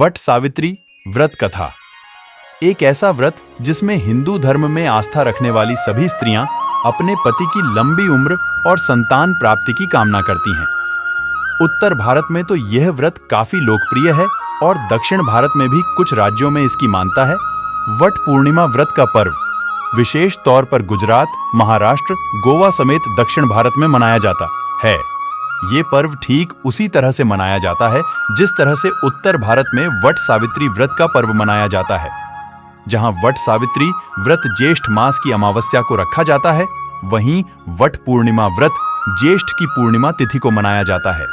What Savitri व्रत कथा एक ऐसा व्रत जिसमें हिंदू धर्म में आस्था रखने वाली सभी स्त्रियां अपने पति की लंबी उम्र और संतान प्राप्ति की कामना करती हैं। उत्तर भारत में तो यह व्रत काफी लोकप्रिय है और दक्षिण भारत में भी कुछ राज्यों में इसकी मान्यता है। वट पूर्णिमा व्रत का पर्व विशेष तौर पर गुजरात, महाराष्ट्र, गोवा समेत दक्षिण भारत में मनाया जाता है। ये पर्व ठीक उसी तरह से मनाया जाता है जिस तरह से उत्तर भारत में वट सावित्री व्रत का पर्व मनाया जाता है। जहां वट सावित्री व्रत ज्येष्ठ मास की अमावस्या को रखा जाता है, वहीं वट पूर्णिमा व्रत ज्येष्ठ की पूर्णिमा तिथि को मनाया जाता है।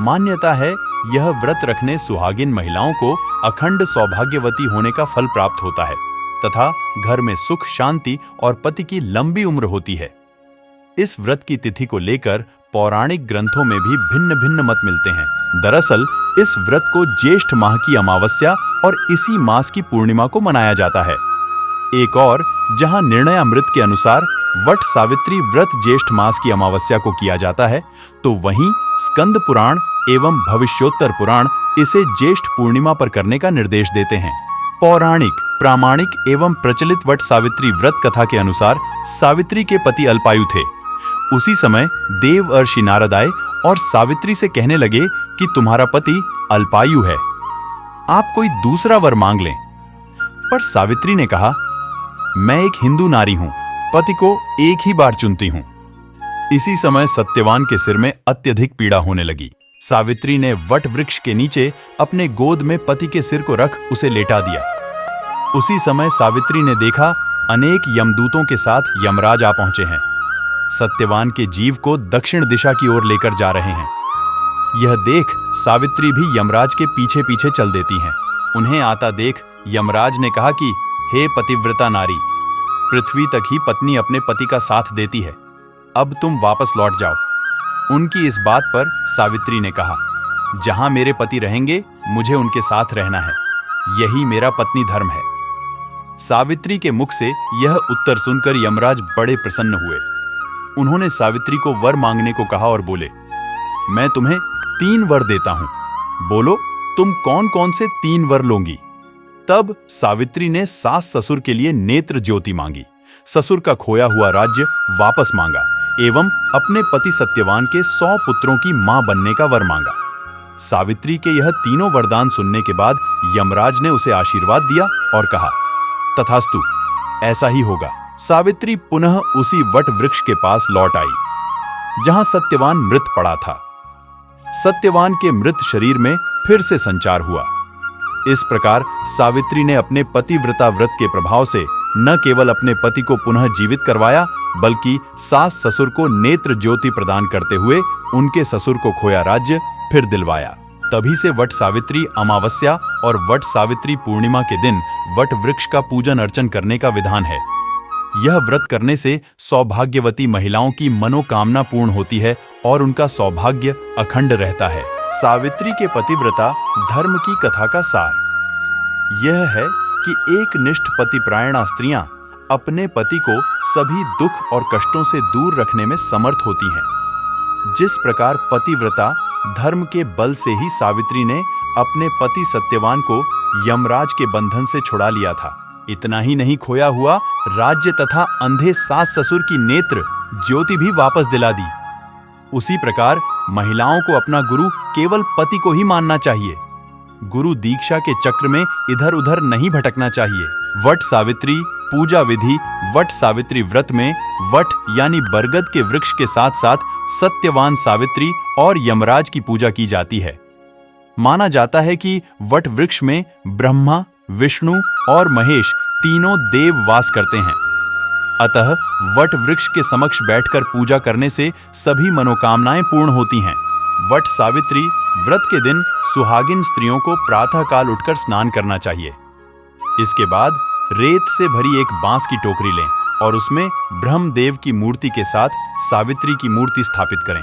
मान्यता है यह व्रत रखने सुहागिन महिलाओं को अखंड सौभाग्यवती होने का फल प्राप्त होता है तथा घर में सुख, शांति और पति की लंबी उम्र होती है। इस व्रत की तिथि को लेकर पौराणिक ग्रंथों में भी भिन्न भिन्न मत मिलते हैं। दरअसल इस व्रत को ज्येष्ठ माह की अमावस्या और इसी मास की पूर्णिमा को मनाया जाता है। एक और जहां निर्णयामृत के अनुसार वट सावित्री व्रत ज्येष्ठ मास की अमावस्या को किया जाता है, तो वहीं स्कंद पुराण एवं भविष्योत्तर पुराण इसे ज्येष्ठ पूर्णिमा पर करने का निर्देश देते हैं। पौराणिक, प्रामाणिक एवं प्रचलित वट सावित्री व्रत कथा के अनुसार सावित्री के पति अल्पायु थे। उसी समय देवर्षि नारद आए और सावित्री से कहने लगे कि तुम्हारा पति अल्पायु है, आप कोई दूसरा वर मांग लें। पर सावित्री ने कहा, मैं एक हिंदू नारी हूं, पति को एक ही बार चुनती हूं। इसी समय सत्यवान के सिर में अत्यधिक पीड़ा होने लगी। सावित्री ने वट वृक्ष के नीचे अपने गोद में पति के सिर को रख उसे लेटा दिया। उसी समय सावित्री ने देखा अनेक यमदूतों के साथ यमराज आ पहुंचे हैं। सत्यवान के जीव को दक्षिण दिशा की ओर लेकर जा रहे हैं। यह देख सावित्री भी यमराज के पीछे पीछे चल देती हैं। उन्हें आता देख यमराज ने कहा कि हे पतिव्रता नारी, पृथ्वी तक ही पत्नी अपने पति का साथ देती है, अब तुम वापस लौट जाओ। उनकी इस बात पर सावित्री ने कहा, जहां मेरे पति रहेंगे मुझे उनके साथ रहना है, यही मेरा पत्नी धर्म है। सावित्री के मुख से यह उत्तर सुनकर यमराज बड़े प्रसन्न हुए। उन्होंने सावित्री को वर मांगने को कहा और बोले, मैं तुम्हें 3 वर देता हूं, बोलो तुम कौन कौन से 3 वर लोगी। तब सावित्री ने सास ससुर के लिए नेत्र ज्योति मांगी, ससुर का खोया हुआ राज्य वापस मांगा एवं अपने पति सत्यवान के 100 पुत्रों की मां बनने का वर मांगा। सावित्री के यह तीनों वरदान सुनने के बाद यमराज ने उसे आशीर्वाद दिया और कहा, तथास्तु, ऐसा ही होगा। सावित्री पुनः उसी वट वृक्ष के पास लौट आई जहां सत्यवान मृत पड़ा था। सत्यवान के मृत शरीर में फिर से संचार हुआ। इस प्रकार सावित्री ने अपने पतिव्रता व्रत के प्रभाव से न केवल अपने पति को पुनः जीवित करवाया, बल्कि सास ससुर को नेत्र ज्योति प्रदान करते हुए उनके ससुर को खोया राज्य फिर दिलवाया। तभी से वट सावित्री अमावस्या और वट सावित्री पूर्णिमा के दिन वट वृक्ष का पूजन अर्चन करने का विधान है। यह व्रत करने से सौभाग्यवती महिलाओं की मनोकामना पूर्ण होती है और उनका सौभाग्य अखंड रहता है। सावित्री के पतिव्रता धर्म की कथा का सार यह है कि एक निष्ठ पतिपरायणा स्त्रियां अपने पति को सभी दुख और कष्टों से दूर रखने में समर्थ होती हैं। जिस प्रकार पतिव्रता धर्म के बल से ही सावित्री ने अपने पति सत्यवान को यमराज के बंधन से छुड़ा लिया था, इतना ही नहीं, खोया हुआ राज्य तथा अंधे सास ससुर की नेत्र ज्योति भी वापस दिला दी। उसी प्रकार महिलाओं को अपना गुरु केवल पति को ही मानना चाहिए। गुरु दीक्षा के चक्र में इधर उधर नहीं भटकना चाहिए। वट सावित्री पूजा विधि वट सावित्री व्रत में वट यानी बरगद के वृक्ष के साथ साथ सत्यवान सावित्री और यमराज की पूजा की जाती है। माना जाता है कि वट वृक्ष में ब्रह्मा, विष्णु और महेश तीनों देव वास करते हैं। अतः वट वृक्ष के समक्ष बैठकर पूजा करने से सभी मनोकामनाएं पूर्ण होती हैं। वट सावित्री व्रत के दिन सुहागिन स्त्रियों को प्रातःकाल उठकर स्नान करना चाहिए। इसके बाद रेत से भरी एक बांस की टोकरी लें और उसमें ब्रह्मदेव की मूर्ति के साथ सावित्री की मूर्ति स्थापित करें।